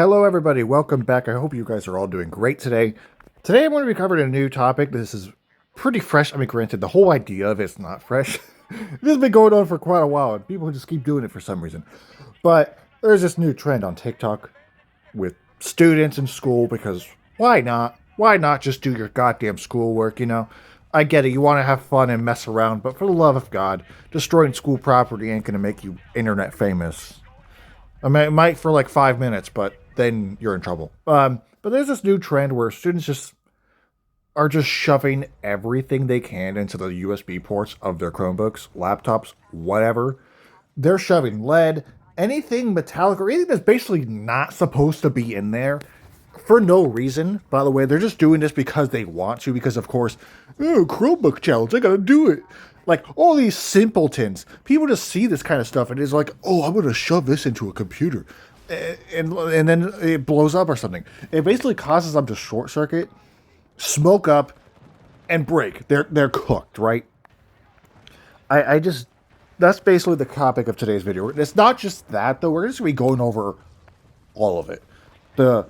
Hello, everybody. Welcome back. I hope you guys are all doing great today. Today, I'm going to be covering a new topic. This is pretty fresh. I mean, granted, the whole idea of it's not fresh. This has been going on for quite a while, and people just keep doing it for some reason. But there's this new trend on TikTok with students in school because why not? Why not just do your goddamn schoolwork, I get it. You want to have fun and mess around, but for the love of God, destroying school property ain't going to make you internet famous. I mean, it might for like 5 minutes, but then you're in trouble. But there's this new trend where students are just shoving everything they can into the USB ports of their Chromebooks, laptops, whatever. They're shoving lead, anything metallic, or anything that's basically not supposed to be in there for no reason. By the way, they're just doing this because they want to, because of course, oh, Chromebook challenge, I gotta do it. Like, all these simpletons, people just see this kind of stuff and it's like, oh, I'm going to shove this into a computer. And then it blows up or something. It basically causes them to short circuit, smoke up, and break. They're cooked, right? That's basically the topic of today's video. It's not just that, though. We're just going to be going over all of it. The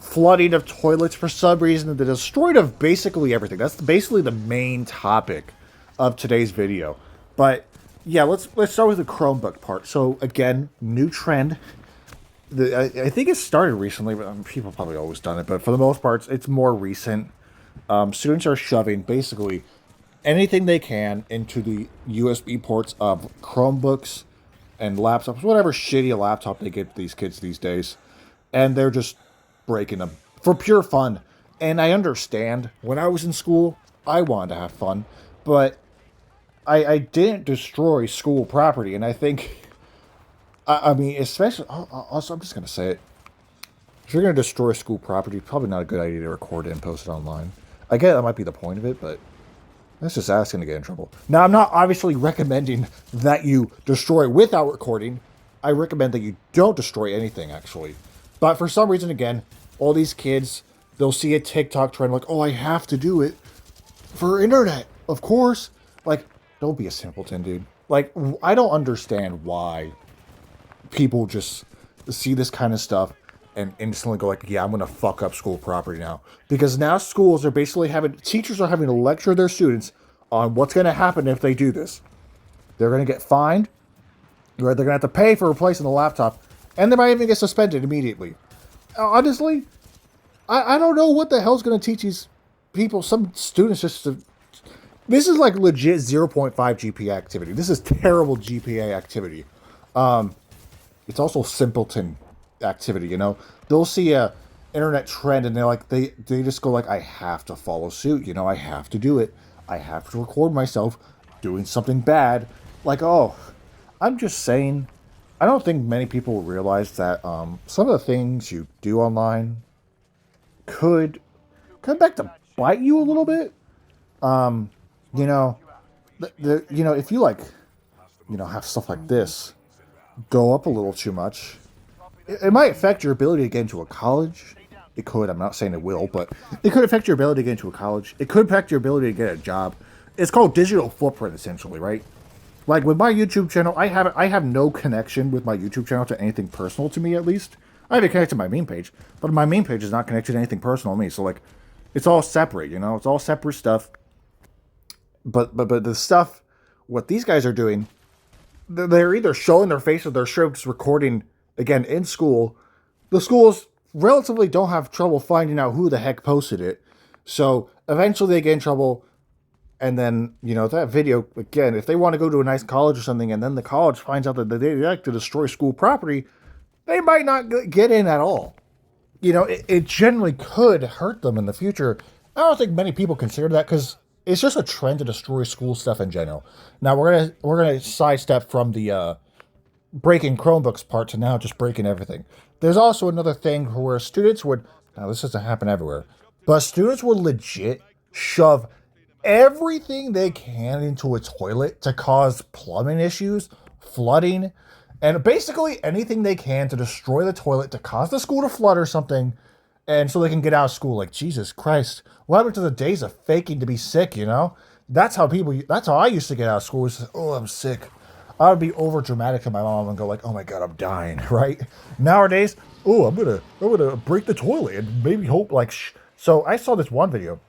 flooding of toilets for some reason, the destroying of basically everything. That's basically the main topic of today's video. But yeah, let's start with the Chromebook part. So again, new trend. I think it started recently, but people probably always done it. But for the most part, it's more recent. Students are shoving basically anything they can into the USB ports of Chromebooks and laptops, whatever shitty laptop they get these kids these days, and they're just breaking them for pure fun. And I understand. When I was in school, I wanted to have fun, but I didn't destroy school property, and I think, I mean, especially, also, I'm just going to say it. If you're going to destroy school property, probably not a good idea to record it and post it online. I get that might be the point of it, but that's just asking to get in trouble. Now, I'm not obviously recommending that you destroy without recording. I recommend that you don't destroy anything, actually. But for some reason, again, all these kids, they'll see a TikTok trend like, oh, I have to do it for internet, of course. Like, don't be a simpleton, dude. Like, I don't understand why people just see this kind of stuff and instantly go like, yeah, I'm going to fuck up school property now. Because now schools are basically teachers are having to lecture their students on what's going to happen if they do this. They're going to get fined, or they're going to have to pay for replacing the laptop, and they might even get suspended immediately. Honestly, I don't know what the hell's going to teach these people, some students just to... This is like legit 0.5 GPA activity. This is terrible GPA activity. It's also simpleton activity, They'll see a internet trend and they're like, they just go like, I have to follow suit, I have to do it. I have to record myself doing something bad. Like, oh, I'm just saying, I don't think many people realize that some of the things you do online could come back to bite you a little bit. If you have stuff like this go up a little too much, it might affect your ability to get into a college. It could. I'm not saying it will, but it could affect your ability to get into a college. It could affect your ability to get a job. It's called digital footprint, essentially, right? Like with my YouTube channel, I have no connection with my YouTube channel to anything personal to me, at least. I have it connected to my main page, but my main page is not connected to anything personal to me. So like, it's all separate, It's all separate stuff. But the stuff, what these guys are doing, they're either showing their face or they're just recording, again, in school. The schools relatively don't have trouble finding out who the heck posted it. So eventually they get in trouble. And then, that video, again, if they want to go to a nice college or something, and then the college finds out that they like to destroy school property, they might not get in at all. It generally could hurt them in the future. I don't think many people consider that because it's just a trend to destroy school stuff in general. Now we're gonna sidestep from the breaking Chromebooks part to now just breaking everything. There's also another thing where students would, now this doesn't happen everywhere, but students would legit shove everything they can into a toilet to cause plumbing issues, flooding, and basically anything they can to destroy the toilet to cause the school to flood or something, and so they can get out of school. Like, Jesus Christ, what happened to the days of faking to be sick, That's how I used to get out of school. Oh, I'm sick. I would be over dramatic to my mom and go like, "Oh my god, I'm dying!" Right? Nowadays, oh, I'm gonna break the toilet and maybe hope like. So I saw this one video,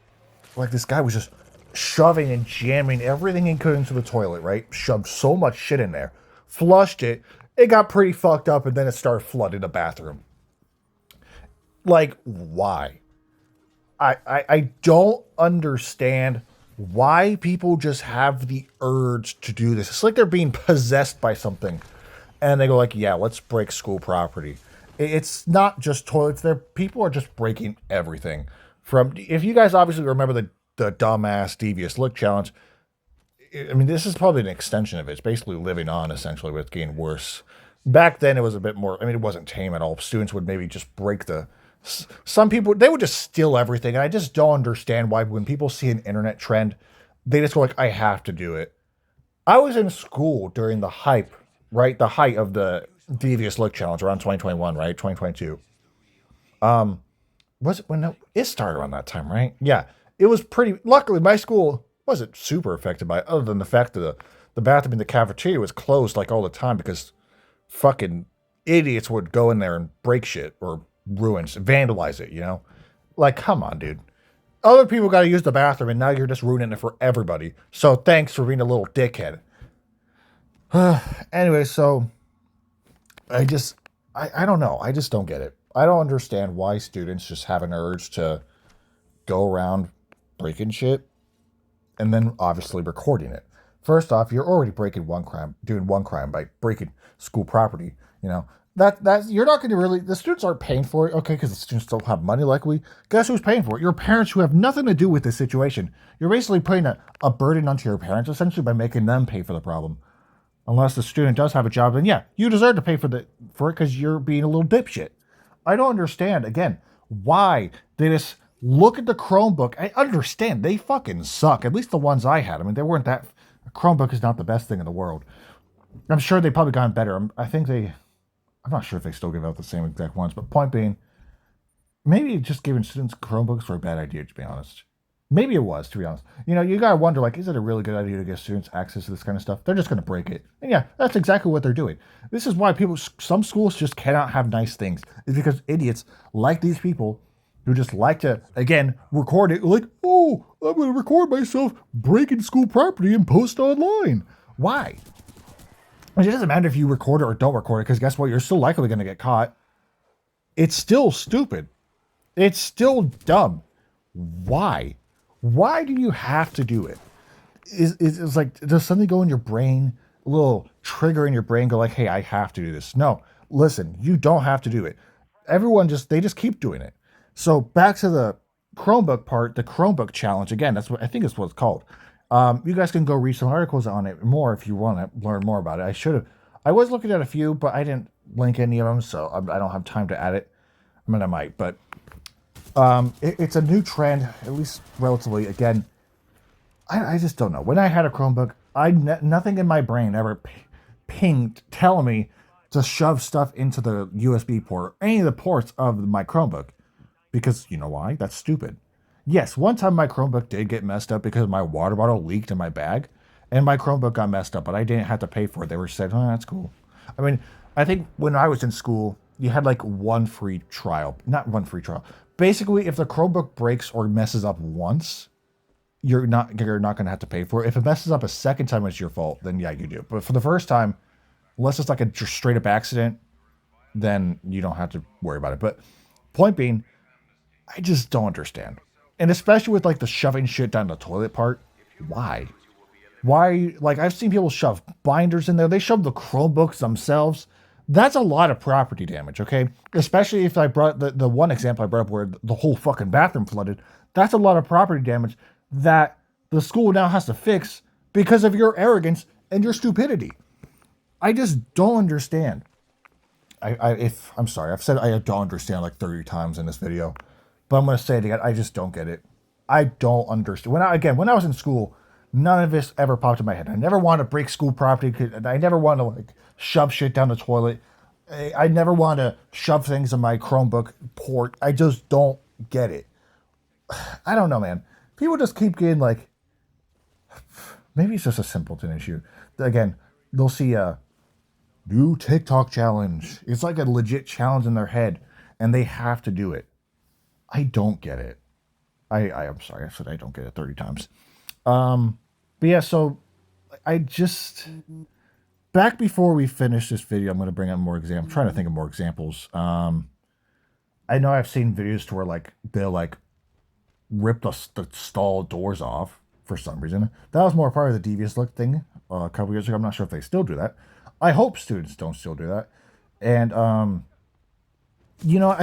like this guy was just shoving and jamming everything he could into the toilet. Right? Shoved so much shit in there, flushed it. It got pretty fucked up, and then it started flooding the bathroom. Like, why? I don't understand why people just have the urge to do this. It's like they're being possessed by something. And they go like, yeah, let's break school property. It's not just toilets there. People are just breaking everything. From if you guys obviously remember the dumbass devious look challenge, I mean, this is probably an extension of it. It's basically living on essentially with getting worse. Back then, it was a bit more. I mean, it wasn't tame at all. Students would maybe just break the. Some people they would just steal everything, and I just don't understand why when people see an internet trend, they just go like, "I have to do it." I was in school during the hype, right? The height of the devious look challenge around 2021, right? 2022. Was it when no, it started around that time, right? Yeah, it was pretty. Luckily, my school wasn't super affected by it, other than the fact that the bathroom in the cafeteria was closed like all the time because fucking idiots would go in there and break shit or ruin, vandalize it. You know, like come on, dude. Other people got to use the bathroom, and now you're just ruining it for everybody. So thanks for being a little dickhead. Anyway, so I don't know. I just don't get it. I don't understand why students just have an urge to go around breaking shit and then obviously recording it. First off, you're already breaking one crime, doing one crime by breaking school property. You know that you're not going to really. The students aren't paying for it, okay? Because the students don't have money. Likely, guess who's paying for it? Your parents, who have nothing to do with this situation. You're basically putting a burden onto your parents essentially by making them pay for the problem. Unless the student does have a job, then yeah, you deserve to pay for it because you're being a little dipshit. I don't understand again why they just look at the Chromebook. I understand they fucking suck. At least the ones I had. I mean, they weren't that. A Chromebook is not the best thing in the world. I'm sure they probably gotten better. I think they. I'm not sure if they still give out the same exact ones, but point being, maybe just giving students Chromebooks were a bad idea, to be honest. Maybe it was, to be honest. You know, you gotta wonder, like, is it a really good idea to give students access to this kind of stuff? They're just gonna break it. And yeah, that's exactly what they're doing. This is why some schools just cannot have nice things. It's because idiots like these people who just like to, again, record it, like, oh, I'm gonna record myself breaking school property and post online. Why? It doesn't matter if you record it or don't record it, because guess what? You're still likely gonna get caught. It's still stupid. It's still dumb. Why? Why do you have to do it? It's like, does something go in your brain, a little trigger in your brain, go like, hey, I have to do this? No, listen, you don't have to do it. They just keep doing it. So back to the Chromebook part, the Chromebook challenge. Again, that's what I think is what it's called. You guys can go read some articles on it more if you want to learn more about it. I was looking at a few, but I didn't link any of them, so I don't have time to add it. I mean, I might, but it's a new trend, at least relatively. Again, I just don't know. When I had a Chromebook, nothing in my brain ever pinged telling me to shove stuff into the USB port, any of the ports of my Chromebook, because you know why? That's stupid. Yes, one time my Chromebook did get messed up because my water bottle leaked in my bag, and my Chromebook got messed up, but I didn't have to pay for it. They were said, oh, that's cool. I mean, I think when I was in school, you had like one free trial, not one free trial. Basically, if the Chromebook breaks or messes up once, you're not going to have to pay for it. If it messes up a second time, it's your fault. Then yeah, you do. But for the first time, unless it's like a straight up accident, then you don't have to worry about it. But point being, I just don't understand. And especially with like the shoving shit down the toilet part, why? Why? Like I've seen people shove binders in there. They shove the Chromebooks themselves. That's a lot of property damage, okay? Especially if I brought the one example I brought up where the whole fucking bathroom flooded. That's a lot of property damage that the school now has to fix because of your arrogance and your stupidity. I just don't understand. I'm sorry, I've said I don't understand like 30 times in this video, but I'm going to say it again. I just don't get it. I don't understand. When I was in school, none of this ever popped in my head. I never wanted to break school property. I never wanted to like shove shit down the toilet. I never want to shove things in my Chromebook port. I just don't get it. I don't know, man. People just keep getting like, maybe it's just a simpleton issue. Again, they'll see a new TikTok challenge. It's like a legit challenge in their head, and they have to do it. I don't get it. I'm sorry, I said I don't get it 30 times. But yeah, so I just back before we finish this video, I'm going to bring up more examples. I'm trying to think of more examples. I know I've seen videos to where like they'll like rip the stall doors off for some reason. That was more part of the devious look thing a couple years ago. I'm not sure if they still do that. I hope students don't still do that. And I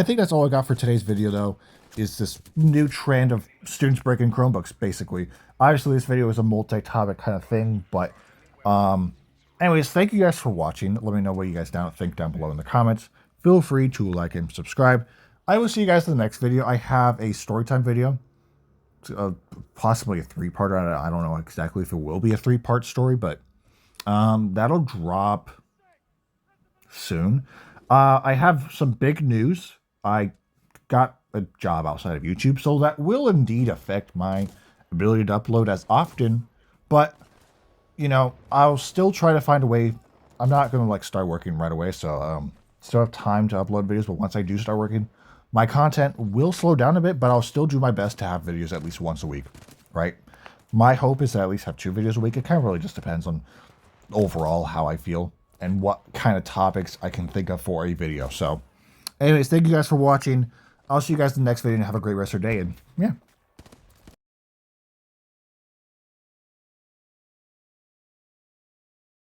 think that's all I got for today's video, though, is this new trend of students breaking Chromebooks, basically. Obviously, this video is a multi-topic kind of thing, but anyways, thank you guys for watching. Let me know what you guys think down below in the comments. Feel free to like and subscribe. I will see you guys in the next video. I have a storytime video, possibly a 3-parter. I don't know exactly if it will be a 3-part story, but that'll drop soon. I have some big news. I got a job outside of YouTube, so that will indeed affect my ability to upload as often, but I'll still try to find a way. I'm not going to like start working right away, so still have time to upload videos, but once I do start working, my content will slow down a bit, but I'll still do my best to have videos at least once a week, right? My hope is to at least have 2 videos a week. It kind of really just depends on overall how I feel and what kind of topics I can think of for a video. So anyways, thank you guys for watching. I'll see you guys in the next video, and have a great rest of your day. And yeah,